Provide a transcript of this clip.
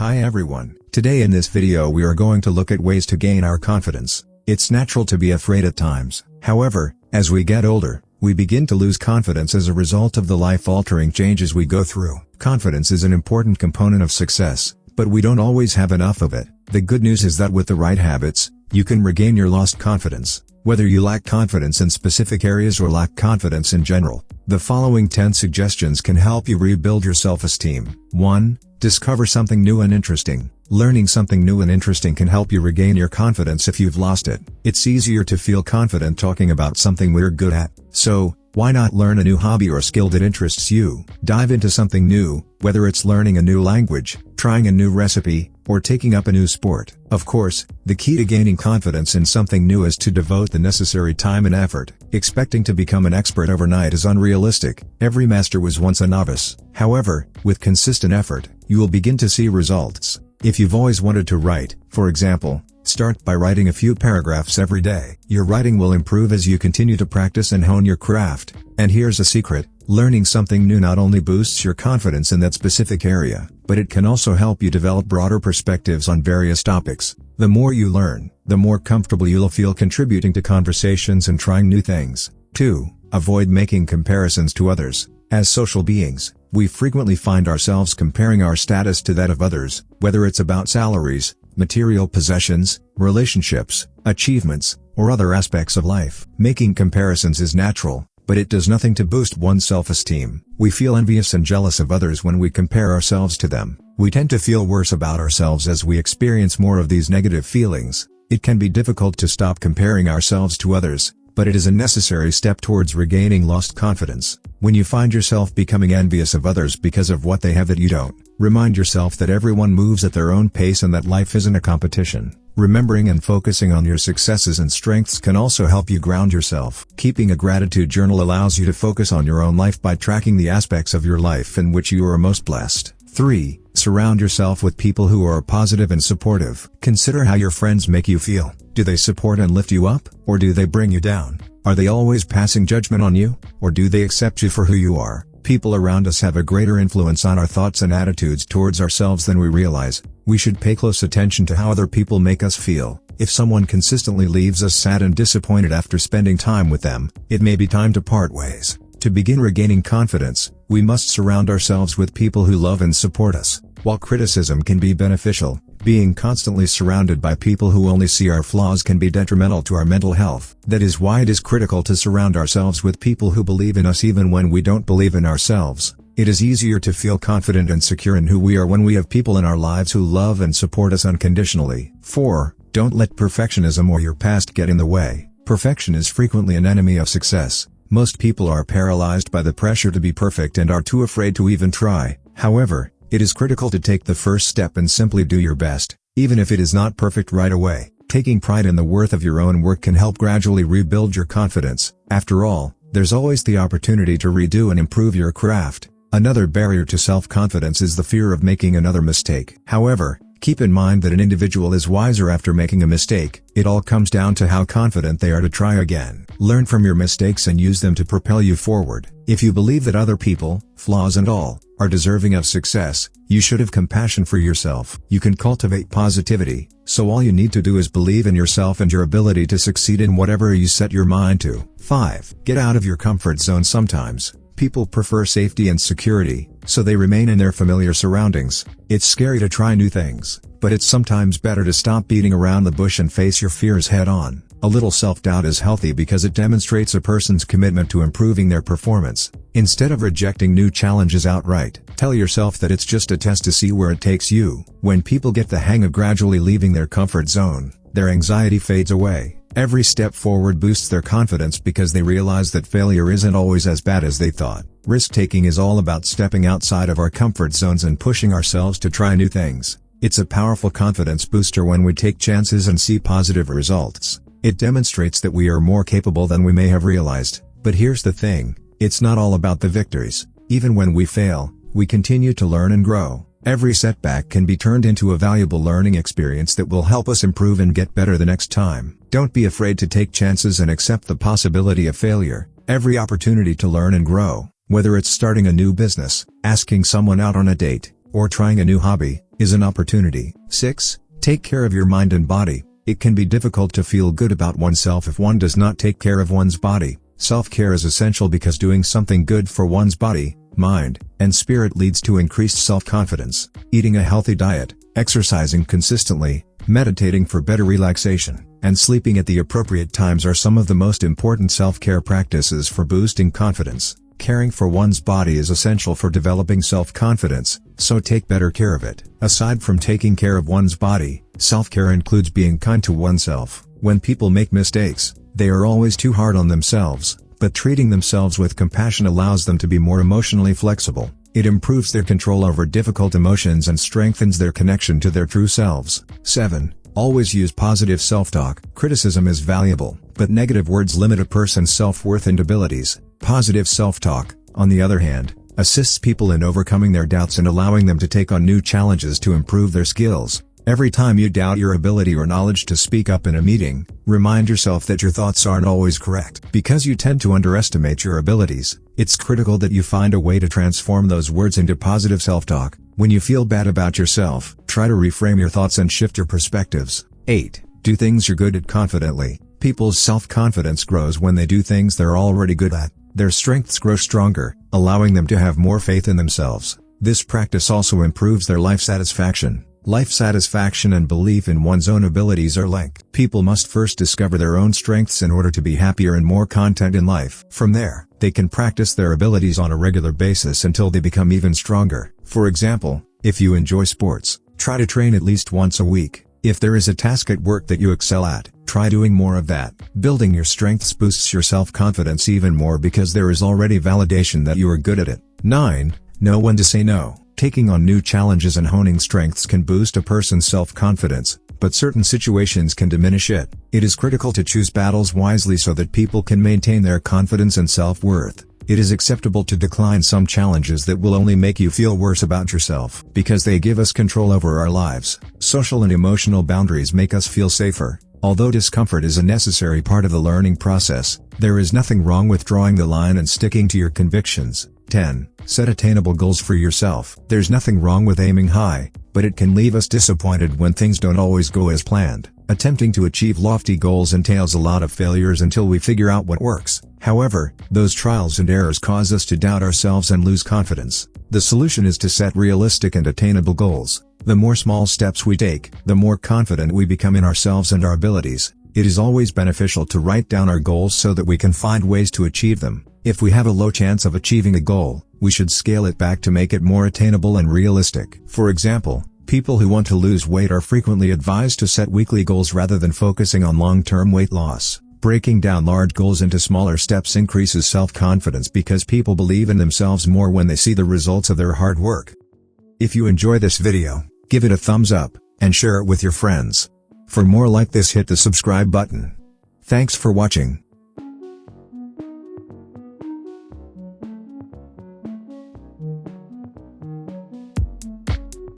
Hi everyone, today in this video we are going to look at ways to gain our confidence. It's natural to be afraid at times. However, as we get older, we begin to lose confidence as a result of the life-altering changes we go through. Confidence is an important component of success, but we don't always have enough of it. The good news is that with the right habits, you can regain your lost confidence. Whether you lack confidence in specific areas or lack confidence in general, the following 10 suggestions can help you rebuild your self-esteem. 1. Discover something new and interesting. Learning something new and interesting can help you regain your confidence if you've lost it. It's easier to feel confident talking about something we're good at. So, why not learn a new hobby or skill that interests you? Dive into something new, whether it's learning a new language, trying a new recipe, or taking up a new sport. Of course, the key to gaining confidence in something new is to devote the necessary time and effort. Expecting to become an expert overnight is unrealistic. Every master was once a novice. However, with consistent effort, you will begin to see results. If you've always wanted to write, for example, start by writing a few paragraphs every day. Your writing will improve as you continue to practice and hone your craft. And here's a secret, learning something new not only boosts your confidence in that specific area, but it can also help you develop broader perspectives on various topics. The more you learn, the more comfortable you'll feel contributing to conversations and trying new things. 2. Avoid making comparisons to others. As social beings, we frequently find ourselves comparing our status to that of others, whether it's about salaries, material possessions, relationships, achievements, or other aspects of life. Making comparisons is natural, but it does nothing to boost one's self-esteem. We feel envious and jealous of others when we compare ourselves to them. We tend to feel worse about ourselves as we experience more of these negative feelings. It can be difficult to stop comparing ourselves to others, but it is a necessary step towards regaining lost confidence. When you find yourself becoming envious of others because of what they have that you don't, remind yourself that everyone moves at their own pace and that life isn't a competition. Remembering and focusing on your successes and strengths can also help you ground yourself. Keeping a gratitude journal allows you to focus on your own life by tracking the aspects of your life in which you are most blessed. 3. Surround yourself with people who are positive and supportive. Consider how your friends make you feel. Do they support and lift you up, or do they bring you down? Are they always passing judgment on you, or do they accept you for who you are? People around us have a greater influence on our thoughts and attitudes towards ourselves than we realize. We should pay close attention to how other people make us feel. If someone consistently leaves us sad and disappointed after spending time with them, it may be time to part ways. To begin regaining confidence, we must surround ourselves with people who love and support us. While criticism can be beneficial, being constantly surrounded by people who only see our flaws can be detrimental to our mental health. That is why it is critical to surround ourselves with people who believe in us even when we don't believe in ourselves. It is easier to feel confident and secure in who we are when we have people in our lives who love and support us unconditionally. 4. Don't let perfectionism or your past get in the way. Perfection is frequently an enemy of success. Most people are paralyzed by the pressure to be perfect and are too afraid to even try. However, it is critical to take the first step and simply do your best, even if it is not perfect right away. Taking pride in the worth of your own work can help gradually rebuild your confidence. After all, there's always the opportunity to redo and improve your craft. Another barrier to self-confidence is the fear of making another mistake. However, keep in mind that an individual is wiser after making a mistake. It all comes down to how confident they are to try again. Learn from your mistakes and use them to propel you forward. If you believe that other people, flaws and all, are deserving of success, you should have compassion for yourself. You can cultivate positivity, so all you need to do is believe in yourself and your ability to succeed in whatever you set your mind to. 5. Get out of your comfort zone. Sometimes, people prefer safety and security, so they remain in their familiar surroundings. It's scary to try new things, but it's sometimes better to stop beating around the bush and face your fears head on. A little self-doubt is healthy because it demonstrates a person's commitment to improving their performance. Instead of rejecting new challenges outright, tell yourself that it's just a test to see where it takes you. When people get the hang of gradually leaving their comfort zone, their anxiety fades away. Every step forward boosts their confidence because they realize that failure isn't always as bad as they thought. Risk-taking is all about stepping outside of our comfort zones and pushing ourselves to try new things. It's a powerful confidence booster when we take chances and see positive results. It demonstrates that we are more capable than we may have realized. But here's the thing, it's not all about the victories. Even when we fail, we continue to learn and grow. Every setback can be turned into a valuable learning experience that will help us improve and get better the next time. Don't be afraid to take chances and accept the possibility of failure. Every opportunity to learn and grow, whether it's starting a new business, asking someone out on a date, or trying a new hobby, is an opportunity. 6. Take care of your mind and body. It can be difficult to feel good about oneself if one does not take care of one's body. Self-care is essential because doing something good for one's body, mind, and spirit leads to increased self-confidence. Eating a healthy diet, exercising consistently, meditating for better relaxation, and sleeping at the appropriate times are some of the most important self-care practices for boosting confidence. Caring for one's body is essential for developing self-confidence, so take better care of it. Aside from taking care of one's body, self-care includes being kind to oneself. When people make mistakes, they are always too hard on themselves, but treating themselves with compassion allows them to be more emotionally flexible. It improves their control over difficult emotions and strengthens their connection to their true selves. 7. Always use positive self-talk. Criticism is valuable, but negative words limit a person's self-worth and abilities. Positive self-talk, on the other hand, assists people in overcoming their doubts and allowing them to take on new challenges to improve their skills. Every time you doubt your ability or knowledge to speak up in a meeting, remind yourself that your thoughts aren't always correct. Because you tend to underestimate your abilities, it's critical that you find a way to transform those words into positive self-talk. When you feel bad about yourself, try to reframe your thoughts and shift your perspectives. 8. Do things you're good at confidently. People's self-confidence grows when they do things they're already good at. Their strengths grow stronger, allowing them to have more faith in themselves. This practice also improves their life satisfaction. Life satisfaction and belief in one's own abilities are linked. People must first discover their own strengths in order to be happier and more content in life. From there, they can practice their abilities on a regular basis until they become even stronger. For example, if you enjoy sports, try to train at least once a week. If there is a task at work that you excel at, try doing more of that. Building your strengths boosts your self-confidence even more because there is already validation that you are good at it. 9. Know when to say no. Taking on new challenges and honing strengths can boost a person's self-confidence, but certain situations can diminish it. It is critical to choose battles wisely so that people can maintain their confidence and self-worth. It is acceptable to decline some challenges that will only make you feel worse about yourself, because they give us control over our lives. Social and emotional boundaries make us feel safer. Although discomfort is a necessary part of the learning process, there is nothing wrong with drawing the line and sticking to your convictions. 10. Set attainable goals for yourself. There's nothing wrong with aiming high, but it can leave us disappointed when things don't always go as planned. Attempting to achieve lofty goals entails a lot of failures until we figure out what works. However, those trials and errors cause us to doubt ourselves and lose confidence. The solution is to set realistic and attainable goals. The more small steps we take, the more confident we become in ourselves and our abilities. It is always beneficial to write down our goals so that we can find ways to achieve them. If we have a low chance of achieving a goal, we should scale it back to make it more attainable and realistic. For example, people who want to lose weight are frequently advised to set weekly goals rather than focusing on long-term weight loss. Breaking down large goals into smaller steps increases self-confidence because people believe in themselves more when they see the results of their hard work. If you enjoy this video, give it a thumbs up, and share it with your friends. For more like this, hit the subscribe button. Thanks for watching.